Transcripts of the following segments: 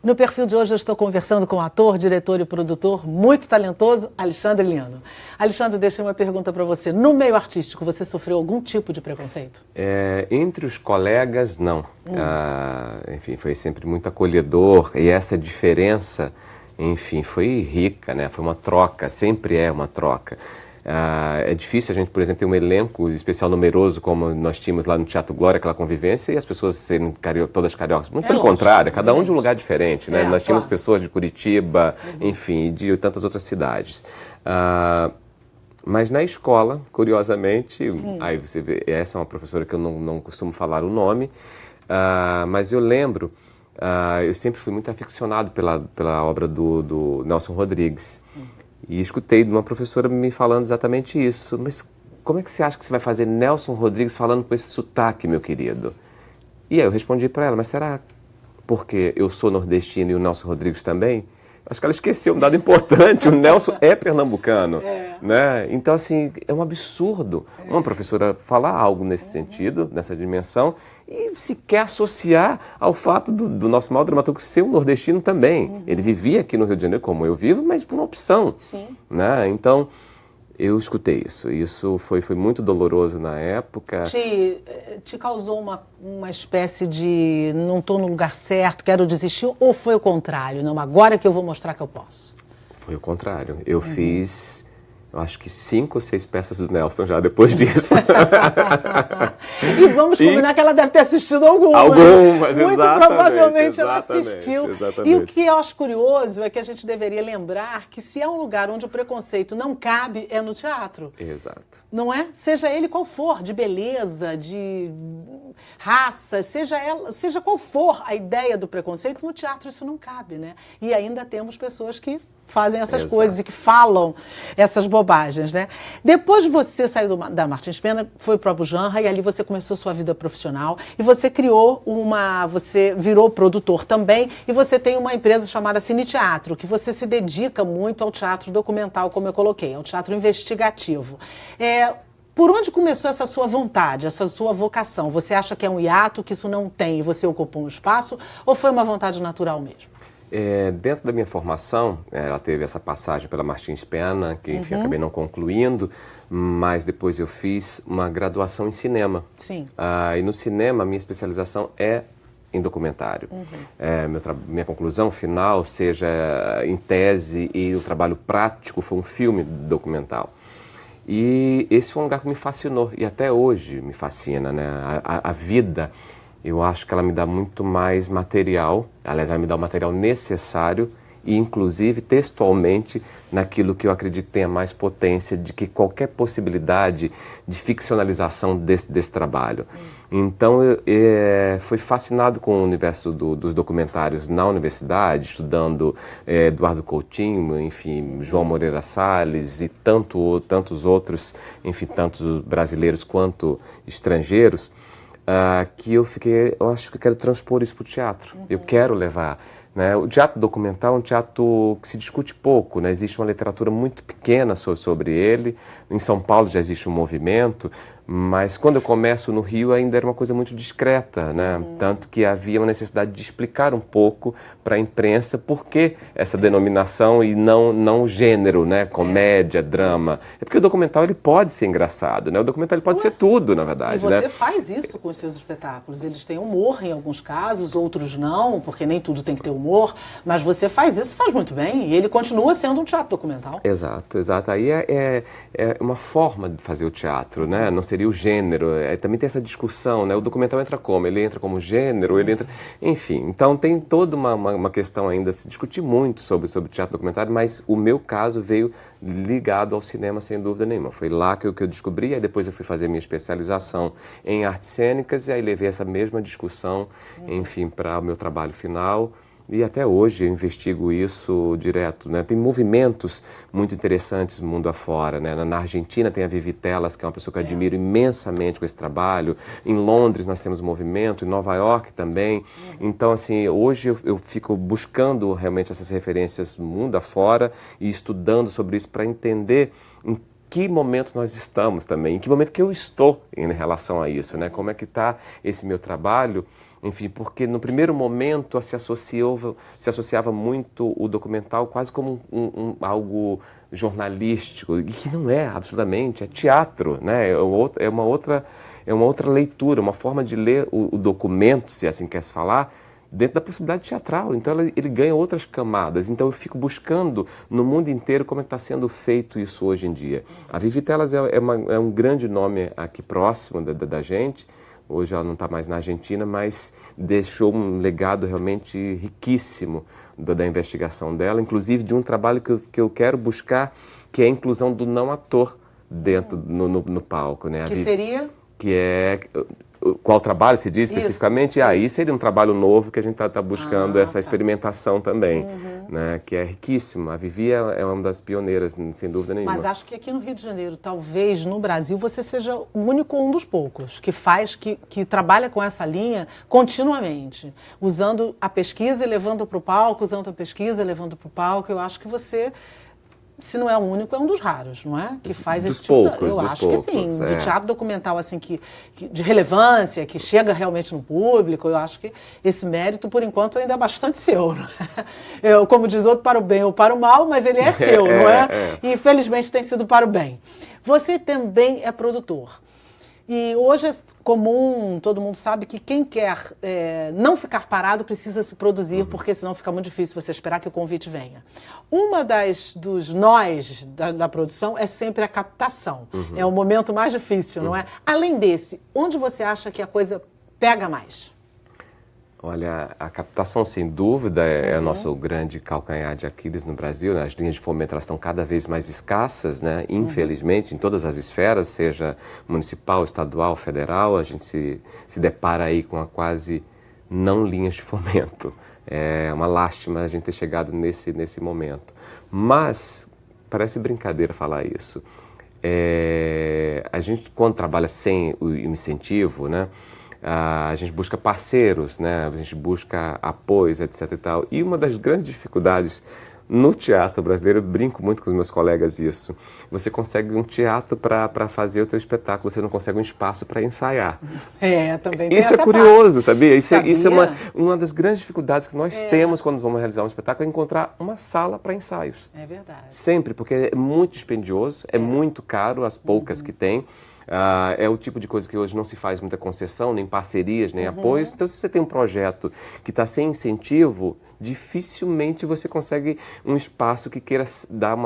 No perfil de hoje eu estou conversando com o ator, diretor e produtor muito talentoso, Alexandre Lino. Alexandre, deixei uma pergunta para você. No meio artístico, você sofreu algum tipo de preconceito? Entre os colegas, não. Enfim, foi sempre muito acolhedor e essa diferença, enfim, foi rica, né? Foi uma troca, sempre é uma troca. É difícil a gente, por exemplo, ter um elenco especial numeroso como nós tínhamos lá no Teatro Glória, aquela convivência, e as pessoas serem todas cariocas. Muito pelo contrário, cada um de um lugar diferente, né? Nós tínhamos pessoas de Curitiba, enfim, de tantas outras cidades. Mas na escola, curiosamente, aí você vê, essa é uma professora que eu não costumo falar o nome, mas eu lembro, eu sempre fui muito aficionado pela obra do Nelson Rodrigues. E escutei de uma professora me falando exatamente isso. Mas como é que você acha que você vai fazer Nelson Rodrigues falando com esse sotaque, meu querido? E aí eu respondi para ela, mas será porque eu sou nordestino e o Nelson Rodrigues também? Acho que ela esqueceu um dado importante, o Nelson é pernambucano. Né? Então, assim, é um absurdo uma professora falar algo nesse sentido, nessa dimensão, e sequer associar ao fato do nosso maior dramaturgo ser um nordestino também. Ele vivia aqui no Rio de Janeiro, como eu vivo, mas por uma opção. Sim. Né? Então, eu escutei isso. Isso foi muito doloroso na época. Te causou uma espécie de não estou no lugar certo, quero desistir, ou foi o contrário? Não, agora que eu vou mostrar que eu posso. Foi o contrário. Eu fiz, eu acho que 5 ou 6 peças do Nelson já depois disso. E vamos combinar que ela deve ter assistido algumas. Algumas, muito exatamente. Provavelmente ela assistiu. Exatamente. E o que eu acho curioso é que a gente deveria lembrar que se é um lugar onde o preconceito não cabe, é no teatro. Exato. Não é? Seja ele qual for, de beleza, de raça, seja qual for a ideia do preconceito, no teatro isso não cabe, né? E ainda temos pessoas que fazem essas coisas e que falam essas bobagens, né? Depois você saiu da Martins Pena, foi para o Bujanra e ali você começou sua vida profissional e você você virou produtor também e você tem uma empresa chamada Cine Teatro, que você se dedica muito ao teatro documental, como eu coloquei, ao teatro investigativo. Por onde começou essa sua vontade, essa sua vocação? Você acha que é um hiato, que isso não tem e você ocupou um espaço, ou foi uma vontade natural mesmo? Dentro da minha formação, ela teve essa passagem pela Martins Pena, que enfim, acabei não concluindo, mas depois eu fiz uma graduação em cinema. Sim. E no cinema, a minha especialização é em documentário. Minha conclusão final, seja em tese e o trabalho prático, foi um filme documental. E esse foi um lugar que me fascinou, e até hoje me fascina, né? A vida, eu acho que ela me dá muito mais material, aliás, ela me dá o material necessário e, inclusive, textualmente, naquilo que eu acredito que tenha mais potência de que qualquer possibilidade de ficcionalização desse trabalho. Então, eu fui fascinado com o universo dos documentários na universidade, estudando Eduardo Coutinho, enfim, João Moreira Salles e tantos outros, enfim, tantos brasileiros quanto estrangeiros, que eu acho que eu quero transpor isso para o teatro. Eu quero levar, né? O teatro documental é um teatro que se discute pouco, né? Existe uma literatura muito pequena sobre ele. Em São Paulo já existe um movimento, mas quando eu começo no Rio ainda era uma coisa muito discreta, né? Tanto que havia uma necessidade de explicar um pouco para a imprensa por que essa denominação e não o gênero, né? Comédia, drama. É porque o documental ele pode ser engraçado, né? O documental ele pode ser tudo, na verdade. E você né? faz isso com os seus espetáculos. Eles têm humor em alguns casos, outros não, porque nem tudo tem que ter humor, mas você faz isso, faz muito bem, e ele continua sendo um teatro documental. Exato. Aí é uma forma de fazer o teatro, né? Não seria o gênero. Também tem essa discussão, né? O documental entra como? Ele entra como gênero, ele entra... Enfim, então tem toda uma questão ainda a se discutir muito sobre teatro documentário, mas o meu caso veio ligado ao cinema, sem dúvida nenhuma. Foi lá que eu descobri, aí depois eu fui fazer minha especialização em artes cênicas, e aí levei essa mesma discussão, enfim, para o meu trabalho final. E até hoje eu investigo isso direto, né? Tem movimentos muito interessantes no mundo afora, né? Na Argentina tem a Vivi Telas, que é uma pessoa que eu admiro imensamente com esse trabalho. Em Londres nós temos um movimento, em Nova York também. Então, assim, hoje eu fico buscando realmente essas referências mundo afora e estudando sobre isso para entender em que momento nós estamos também, em que momento que eu estou em relação a isso, né? Como é que está esse meu trabalho, enfim, porque no primeiro momento se associava muito o documental quase como algo jornalístico, e que não é, absolutamente, é teatro, né? É uma outra leitura, uma forma de ler o documento, se assim quer se falar, dentro da possibilidade teatral. Então ele ganha outras camadas. Então eu fico buscando no mundo inteiro como é que está sendo feito isso hoje em dia. A Vivi Telas é um grande nome aqui próximo da gente. Hoje ela não está mais na Argentina, mas deixou um legado realmente riquíssimo da investigação dela, inclusive de um trabalho que eu quero buscar, que é a inclusão do não ator dentro no palco, né? Que seria? Que é... Qual trabalho se diz especificamente? Aí seria um trabalho novo que a gente está buscando essa experimentação também, né? Que é riquíssimo. A Vivi é uma das pioneiras, sem dúvida nenhuma. Mas acho que aqui no Rio de Janeiro, talvez no Brasil, você seja o único, um dos poucos, que trabalha com essa linha continuamente, usando a pesquisa e levando para o palco, usando a pesquisa e levando para o palco. Eu acho que você... Se não é o único, é um dos raros, não é? Que faz esse tipo de... Eu acho que sim, de teatro documental assim de relevância, que chega realmente no público. Eu acho que esse mérito, por enquanto, ainda é bastante seu. Não é? Como diz outro, para o bem ou para o mal, mas ele é seu, não é? E infelizmente tem sido para o bem. Você também é produtor. E hoje é comum, todo mundo sabe que quem quer não ficar parado precisa se produzir, porque senão fica muito difícil você esperar que o convite venha. Uma dos nós da produção é sempre a captação. É o momento mais difícil, não é? Além desse, onde você acha que a coisa pega mais? Olha, a captação, sem dúvida, é o nosso grande calcanhar de Aquiles no Brasil, né? As linhas de fomento elas estão cada vez mais escassas, né? Infelizmente, em todas as esferas, seja municipal, estadual, federal, a gente se depara aí com quase não linhas de fomento. É uma lástima a gente ter chegado nesse momento. Mas, parece brincadeira falar isso. A gente, quando trabalha sem o incentivo, né? A gente busca parceiros, né? A gente busca apoios, etc. e tal. E uma das grandes dificuldades no teatro brasileiro, eu brinco muito com os meus colegas isso, você consegue um teatro para fazer o teu espetáculo, você não consegue um espaço para ensaiar. Também. Isso é curioso, sabia? Isso é uma das grandes dificuldades que nós temos quando vamos realizar um espetáculo, é encontrar uma sala para ensaios. É verdade. Sempre, porque é muito dispendioso, é muito caro as poucas que tem. É o tipo de coisa que hoje não se faz muita concessão, nem parcerias, nem apoios. Então, se você tem um projeto que está sem incentivo, dificilmente você consegue um espaço que queira dar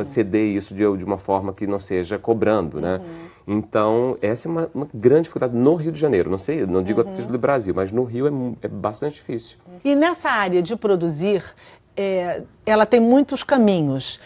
ceder isso de uma forma que não seja cobrando, né? Então, essa é uma grande dificuldade no Rio de Janeiro. Não sei, não digo a título do Brasil, mas no Rio é bastante difícil. E nessa área de produzir, ela tem muitos caminhos.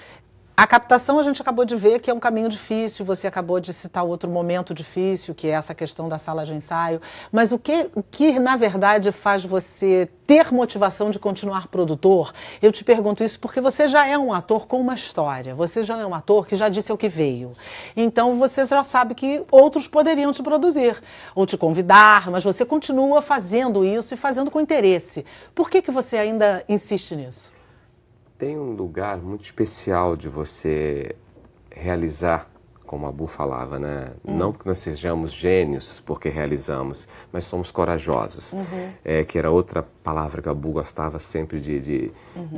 A captação a gente acabou de ver que é um caminho difícil, você acabou de citar outro momento difícil, que é essa questão da sala de ensaio, mas o que na verdade faz você ter motivação de continuar produtor? Eu te pergunto isso porque você já é um ator com uma história, você já é um ator que já disse ao que veio, então você já sabe que outros poderiam te produzir, ou te convidar, mas você continua fazendo isso e fazendo com interesse. Por que você ainda insiste nisso? Tem um lugar muito especial de você realizar, como a Bu falava, né? Não porque nós sejamos gênios porque realizamos, mas somos corajosos. Que era outra palavra que a Bu gostava sempre de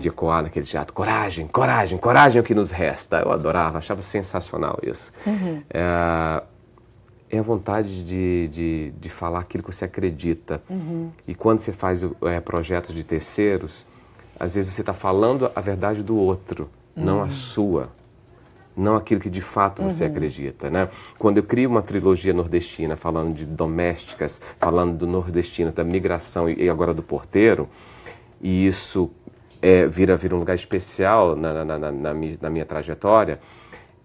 ecoar naquele teatro. Coragem, coragem, coragem é o que nos resta. Eu adorava, achava sensacional isso. É a vontade de falar aquilo que você acredita. E quando você faz projetos de terceiros, às vezes você está falando a verdade do outro, não a sua, não aquilo que de fato você acredita, né? Quando eu crio uma trilogia nordestina falando de domésticas, falando do nordestino, da migração e agora do porteiro, e isso vira um lugar especial na minha trajetória,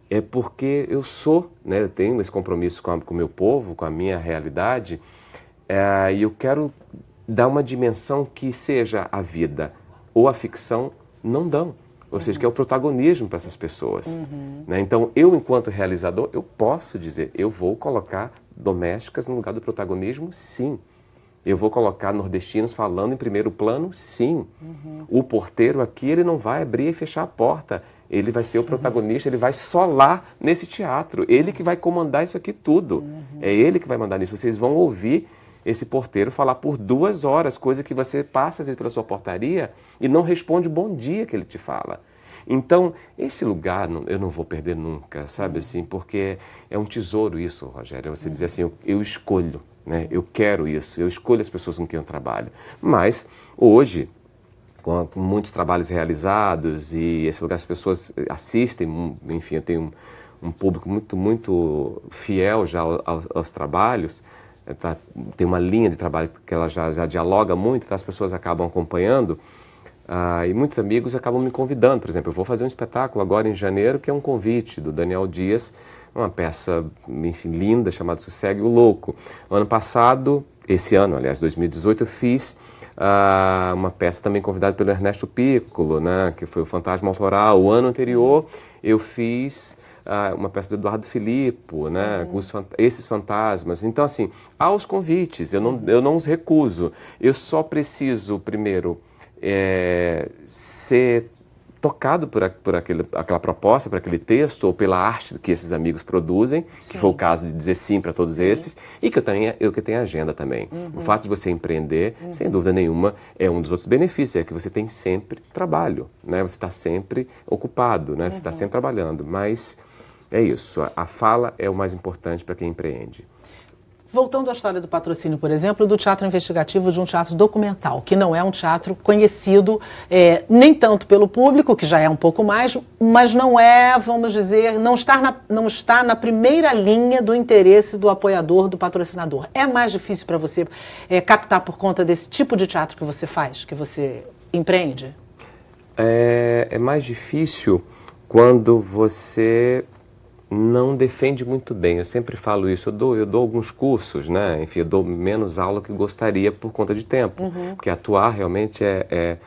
é porque eu sou, né? Eu tenho esse compromisso com o meu povo, com a minha realidade, e eu quero dar uma dimensão que seja a vida ou a ficção não dão. Ou seja, que é o protagonismo para essas pessoas. Né? Então, eu, enquanto realizador, eu posso dizer, eu vou colocar domésticas no lugar do protagonismo, sim. Eu vou colocar nordestinos falando em primeiro plano, sim. O porteiro aqui, ele não vai abrir e fechar a porta. Ele vai ser o protagonista, ele vai só lá nesse teatro. Ele que vai comandar isso aqui tudo. É ele que vai mandar nisso. Vocês vão ouvir esse porteiro falar por 2 horas, coisa que você passa às vezes pela sua portaria e não responde o bom dia que ele te fala. Então, esse lugar eu não vou perder nunca, sabe assim, porque é um tesouro isso, Rogério. Você dizer assim, eu escolho, né? Eu quero isso, eu escolho as pessoas com quem eu trabalho. Mas, hoje, com muitos trabalhos realizados e esse lugar as pessoas assistem, enfim, eu tenho um público muito fiel já aos trabalhos, tem uma linha de trabalho que ela já dialoga muito, tá? As pessoas acabam acompanhando. E muitos amigos acabam me convidando, por exemplo, eu vou fazer um espetáculo agora em janeiro, que é um convite do Daniel Dias, uma peça, enfim, linda, chamada Sossegue o Louco. Ano passado, esse ano, aliás, 2018, eu fiz uma peça também convidada pelo Ernesto Piccolo, né, que foi o Fantasma Autoral. O ano anterior, eu fiz uma peça do Eduardo Filippo, né, com esses fantasmas. Então, assim, há os convites, eu não os recuso. Eu só preciso, primeiro, ser tocado por aquela proposta, por aquele texto, ou pela arte que esses amigos produzem, sim, que foi o caso de dizer sim para todos, sim, esses, e que eu tenho agenda também. O fato de você empreender, sem dúvida nenhuma, é um dos outros benefícios, é que você tem sempre trabalho, né? Você está sempre ocupado, né? Você está sempre trabalhando, mas é isso, a fala é o mais importante para quem empreende. Voltando à história do patrocínio, por exemplo, do teatro investigativo de um teatro documental, que não é um teatro conhecido nem tanto pelo público, que já é um pouco mais, mas não é, vamos dizer, não está na primeira linha do interesse do apoiador, do patrocinador. É mais difícil para você captar por conta desse tipo de teatro que você faz, que você empreende? É mais difícil quando você não defende muito bem. Eu sempre falo isso, eu dou alguns cursos, né? Enfim, eu dou menos aula que gostaria por conta de tempo, porque atuar realmente é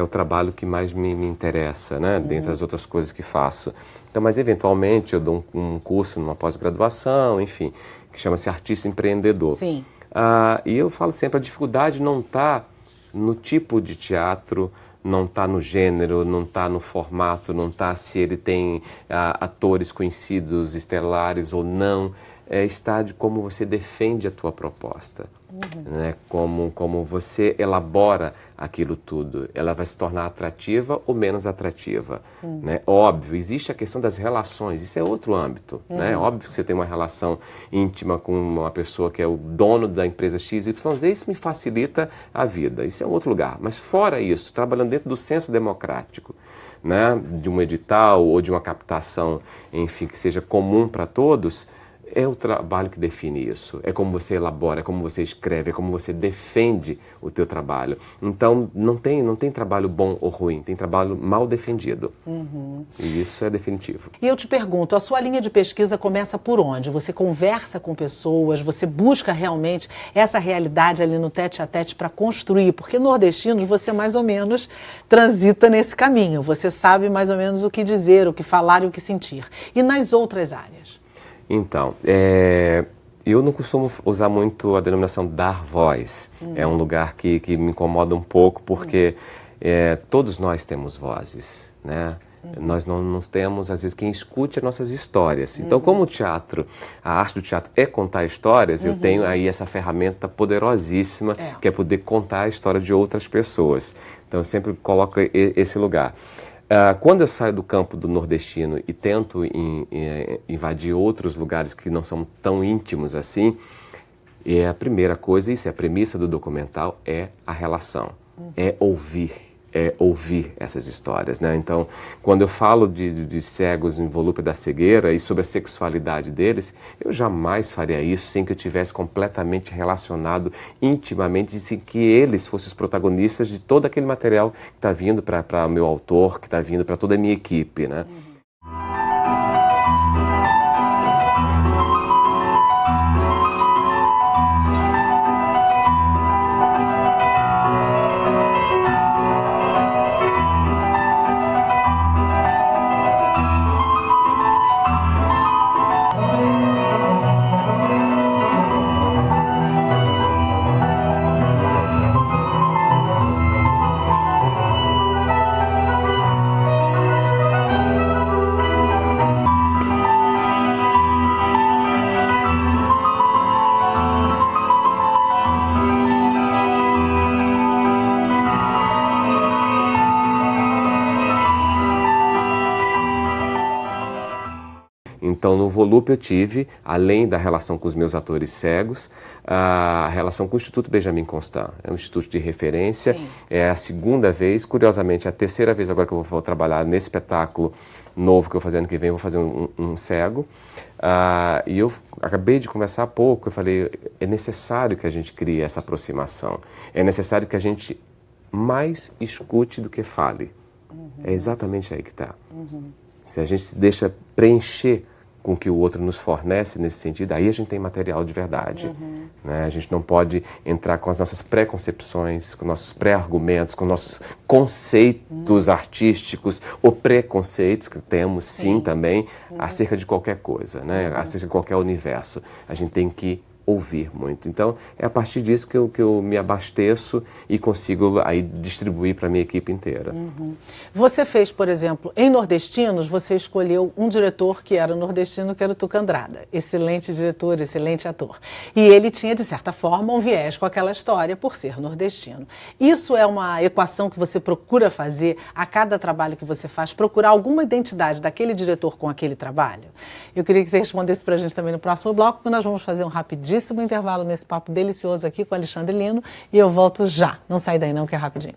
o trabalho que mais me interessa, né? Dentre as outras coisas que faço. Então, mas eventualmente eu dou um curso numa pós-graduação, enfim, que chama-se Artista Empreendedor. Sim. E eu falo sempre, a dificuldade não está no tipo de teatro, não está no gênero, não está no formato, não está se ele tem atores conhecidos, estelares ou não. Está de como você defende a tua proposta, né? Como você elabora aquilo tudo. Ela vai se tornar atrativa ou menos atrativa, né? Óbvio, existe a questão das relações, isso é outro âmbito, né? Óbvio que você tem uma relação íntima com uma pessoa que é o dono da empresa XYZ, isso me facilita a vida, isso é outro lugar. Mas fora isso, trabalhando dentro do senso democrático, né? De um edital ou de uma captação, enfim, que seja comum para todos, é o trabalho que define isso. É como você elabora, é como você escreve, é como você defende o teu trabalho. Então, não tem trabalho bom ou ruim, tem trabalho mal defendido. E isso é definitivo. E eu te pergunto, a sua linha de pesquisa começa por onde? Você conversa com pessoas, você busca realmente essa realidade ali no tete-a-tete para construir? Porque nordestinos você mais ou menos transita nesse caminho. Você sabe mais ou menos o que dizer, o que falar e o que sentir. E nas outras áreas? Então, eu não costumo usar muito a denominação dar voz. É um lugar que me incomoda um pouco, porque todos nós temos vozes, né? Nós não temos, às vezes, quem escute as nossas histórias. Então, como o teatro, a arte do teatro é contar histórias, eu tenho aí essa ferramenta poderosíssima, que é poder contar a história de outras pessoas. Então, eu sempre coloco esse lugar. Quando eu saio do campo do nordestino e tento invadir outros lugares que não são tão íntimos assim, a primeira coisa, isso é a premissa do documental, é a relação, é ouvir essas histórias, né? Então, quando eu falo de cegos em volúpia da cegueira e sobre a sexualidade deles, eu jamais faria isso sem que eu tivesse completamente relacionado intimamente e sem que eles fossem os protagonistas de todo aquele material que está vindo para o meu autor, que está vindo para toda a minha equipe, né? Então, no Volúpia eu tive, além da relação com os meus atores cegos, a relação com o Instituto Benjamin Constant. É um instituto de referência. Sim. É a segunda vez, curiosamente, é a terceira vez agora que eu vou trabalhar nesse espetáculo novo que eu vou fazer ano que vem, eu vou fazer um cego. E eu acabei de conversar há pouco, eu falei, é necessário que a gente crie essa aproximação. É necessário que a gente mais escute do que fale. É exatamente aí que está. Se a gente se deixa preencher com o que o outro nos fornece nesse sentido, aí a gente tem material de verdade. Né? A gente não pode entrar com as nossas preconcepções, com nossos pré-argumentos, com nossos conceitos artísticos ou preconceitos que temos sim também acerca de qualquer coisa, né? Acerca de qualquer universo. A gente tem que ouvir muito. Então, é a partir disso que eu me abasteço e consigo aí distribuir para a minha equipe inteira. Você fez, por exemplo, em Nordestinos, você escolheu um diretor que era nordestino, que era o Tuca Andrada. Excelente diretor, excelente ator. E ele tinha, de certa forma, um viés com aquela história por ser nordestino. Isso é uma equação que você procura fazer a cada trabalho que você faz, procurar alguma identidade daquele diretor com aquele trabalho? Eu queria que você respondesse para a gente também no próximo bloco, porque nós vamos fazer um rapidíssimo intervalo nesse papo delicioso aqui com o Alexandre Lino e eu volto já. Não sai daí não, que é rapidinho.